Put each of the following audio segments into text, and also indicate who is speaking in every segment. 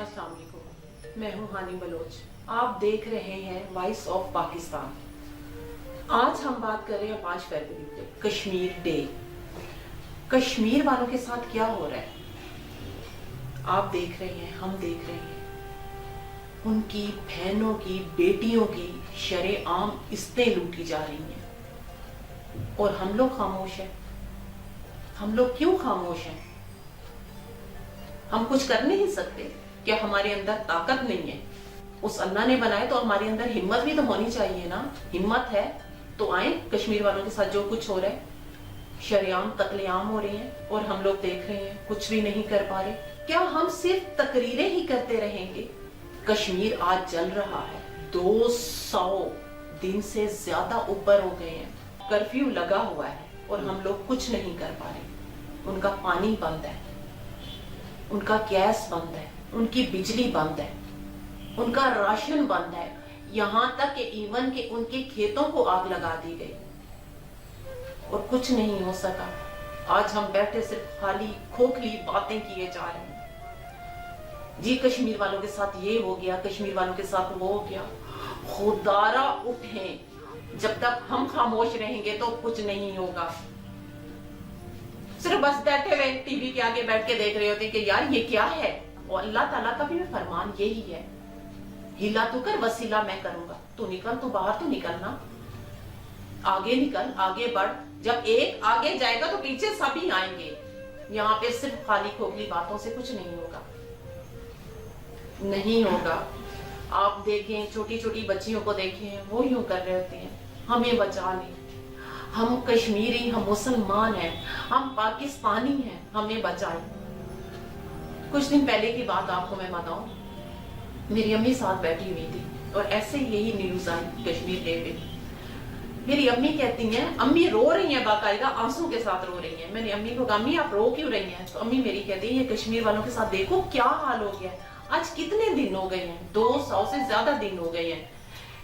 Speaker 1: अस्सलाम वालेकुम, मैं हूँ हानी बलोच। आप देख रहे हैं वॉइस ऑफ पाकिस्तान। आज हम बात कर रहे हैं 5 फरवरी पे, कश्मीर डे। कश्मीर वालों के साथ क्या हो रहा है आप देख रहे हैं, हम देख रहे हैं। उनकी बहनों की, बेटियों की शरेआम इज्जतें लूटी जा रही हैं और हम लोग खामोश हैं। हम लोग क्यों खामोश हैं? हम कुछ कर नहीं सकते? क्या हमारे अंदर ताकत नहीं है? उस अल्लाह ने बनाए तो हमारे अंदर हिम्मत भी तो होनी चाहिए ना। हिम्मत है तो आए। कश्मीर वालों के साथ जो कुछ हो रहा है, शरेआम कत्लेआम हो रहे हैं और हम लोग देख रहे हैं, कुछ भी नहीं कर पा रहे। क्या हम सिर्फ तकरीरें ही करते रहेंगे? कश्मीर आज जल रहा है। 200 दिन से ज्यादा ऊपर हो गए हैं। कर्फ्यू लगा हुआ है और हम लोग कुछ नहीं कर पा रहे। उनका पानी बंद है, उनका गैस बंद है, उनकी बिजली बंद है, उनका राशन बंद है। यहाँ तक कि इवन के उनके खेतों को आग लगा दी गई और कुछ नहीं हो सका। आज हम बैठे सिर्फ खाली खोखली बातें किए जा रहे हैं। जी कश्मीर वालों के साथ ये हो गया, कश्मीर वालों के साथ वो हो गया। खुदारा उठें। जब तक हम खामोश रहेंगे तो कुछ नहीं होगा। सिर्फ बस बैठे हुए टीवी के आगे बैठ के देख रहे होते कि यार ये क्या है। और अल्लाह ताला का भी फरमान यही है, हिला तू कर वसीला मैं करूंगा। तू निकल, तू बाहर तो निकलना, आगे निकल, आगे बढ़। जब एक आगे जाएगा तो पीछे सभी आएंगे। यहाँ पे सिर्फ खाली खोखली बातों से कुछ नहीं होगा, नहीं होगा। आप देखें छोटी छोटी बच्चियों को देखें, वो यूं कर रहे होते हैं, हमें बचा ले, हम कश्मीरी, हम मुसलमान हैं, हम पाकिस्तानी हैं, हमें बचाए। कुछ दिन पहले की बात आपको मैं बताऊं, मेरी अम्मी साथ बैठी हुई थी और ऐसे यही न्यूज आई कश्मीर डे पे। मेरी अम्मी कहती हैं, अम्मी रो रही हैं, बाकायदा आंसू के साथ रो रही हैं। मैंने अम्मी को कहा, अम्मी आप रो क्यों रही हैं? तो अम्मी मेरी कहती है, ये कश्मीर वालों के साथ देखो क्या हाल हो गया है। आज कितने दिन हो गए हैं, 200 से ज्यादा दिन हो गए हैं,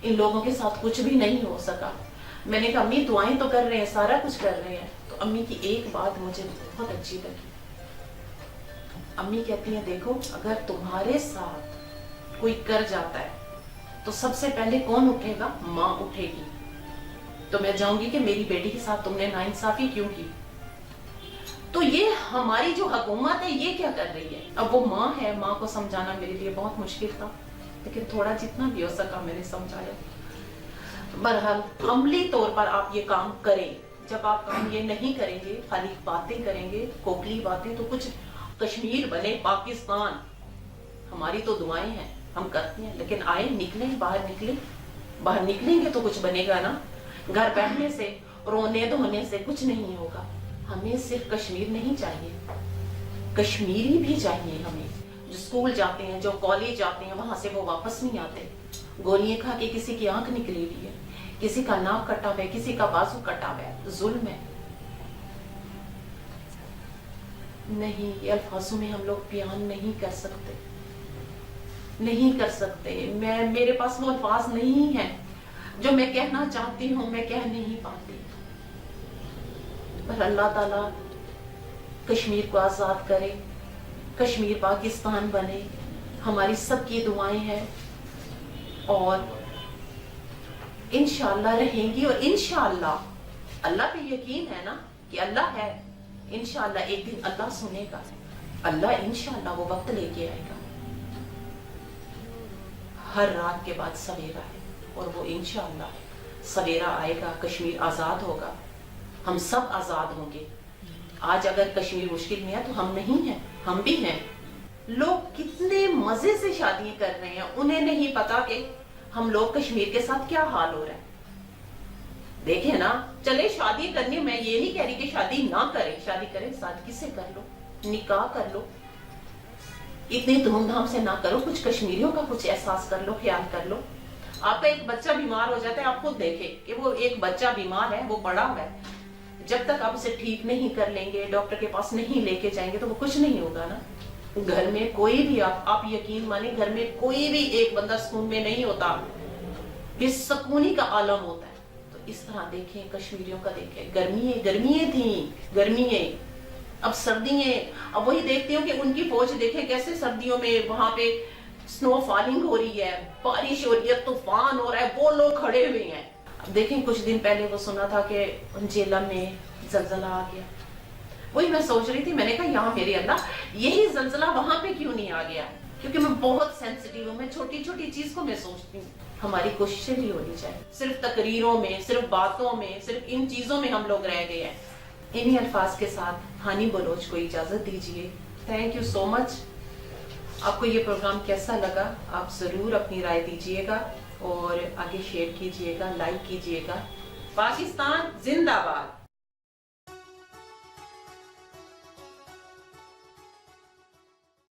Speaker 1: इन लोगों के साथ कुछ भी नहीं हो सका। मैंने कहा अम्मी दुआएं तो कर रहे हैं, सारा कुछ कर रहे हैं। तो अम्मी की एक बात मुझे बहुत अच्छी लगी। अम्मी कहती हैं, देखो अगर तुम्हारे साथ कोई कर जाता है तो सबसे पहले कौन उठेगा? माँ उठेगी। तो मैं जाऊंगी कि मेरी बेटी के साथ तुमने नाइंसाफी क्यों की। तो ये हमारी जो हुकूमत है ये क्या कर रही है? अब वो माँ है, माँ को समझाना मेरे लिए बहुत मुश्किल था, लेकिन थोड़ा जितना भी हो सका मैंने समझाया। बहरहाल अमली तौर पर आप ये काम करें। जब आप काम ये नहीं करेंगे, खाली बातें करेंगे, खोखली बातें, तो कुछ कश्मीर बने पाकिस्तान। हमारी तो दुआएं हैं, हम करते हैं, लेकिन आए, निकले, बाहर निकले। बाहर निकलेंगे तो कुछ बनेगा ना। घर बैठने से, रोने धोने से कुछ नहीं होगा। हमें सिर्फ कश्मीर नहीं चाहिए, कश्मीरी भी चाहिए हमें। जो स्कूल जाते हैं, जो कॉलेज जाते हैं, वहां से वो वापस नहीं आते। गोलियां खा के किसी की आंख निकली हुई है, किसी का नाक कटा हुआ है, किसी का बाजू कटा हुआ है। जुल्म है। नहीं, ये अल्फाजों में हम लोग बयान नहीं कर सकते, नहीं कर सकते। मेरे पास वो अल्फाज नहीं है जो मैं कहना चाहती हूँ, मैं कह नहीं पाती। पर अल्लाह ताला कश्मीर को आजाद करे, कश्मीर पाकिस्तान बने, हमारी सबकी दुआएं हैं और इंशाअल्लाह रहेंगी। और इंशाअल्लाह अल्लाह पे यकीन है ना कि अल्लाह है, इंशाअल्लाह एक दिन अल्लाह सुनेगा। अल्लाह इंशाअल्लाह वो वक्त लेके आएगा। हर रात के बाद सवेरा है और वो इंशाअल्लाह सवेरा आएगा, कश्मीर आजाद होगा, हम सब आजाद होंगे। आज अगर कश्मीर मुश्किल में है तो हम नहीं हैं, हम भी हैं। लोग कितने मजे से शादियां कर रहे हैं, उन्हें नहीं पता कि हम लोग कश्मीर के साथ क्या हाल हो रहा है। देखे ना, चले शादी करनी, मैं ये नहीं कह रही कि शादी ना करें, शादी करें, सादगी से कर लो, निकाह कर लो, इतनी धूमधाम से ना करो। कुछ कश्मीरियों का कुछ एहसास कर लो, ख्याल कर लो। आपका एक बच्चा बीमार हो जाता है, आप खुद देखें कि वो एक बच्चा बीमार है, वो बड़ा हुआ है, जब तक आप उसे ठीक नहीं कर लेंगे, डॉक्टर के पास नहीं लेके जाएंगे तो वो कुछ नहीं होगा ना। घर में कोई भी, आप यकीन माने, घर में कोई भी एक बंदा सुकून में नहीं होता, बेसुकूनी का आलम होता है। तो इस तरह देखें, कश्मीरियों का देखें, गर्मियां थी, गर्मियां اب سردیاں، اب وہی دیکھتی ہوں کہ ان کی فوج دیکھیں کیسے سردیوں میں وہاں پہ سنو فالنگ ہو رہی ہے، بارش ہو رہی ہے، طوفان ہو رہا ہے، وہ لوگ کھڑے ہوئے ہیں. اب دیکھیں کچھ دن پہلے وہ سنا تھا کہ جیلم میں زلزلہ آ گیا. وہی میں سوچ رہی تھی، میں نے کہا یہاں میرے اللہ یہی زلزلہ وہاں پہ کیوں نہیں آ گیا؟ کیونکہ میں بہت سینسٹیو ہوں، میں چھوٹی چھوٹی چیز کو میں سوچتی ہوں. ہماری کوششیں بھی ہونی چاہیے. صرف تقریروں میں، صرف باتوں میں، صرف ان چیزوں میں ہم لوگ رہ گئے ہیں. انہی الفاظ کے ساتھ ہانی بلوچ کو اجازت دیجیے. تھینک یو سو مچ. آپ کو یہ پروگرام کیسا لگا آپ ضرور اپنی رائے دیجیے گا اور آگے شیئر کیجیے گا، لائک کیجیے گا. پاکستان زندہ باد.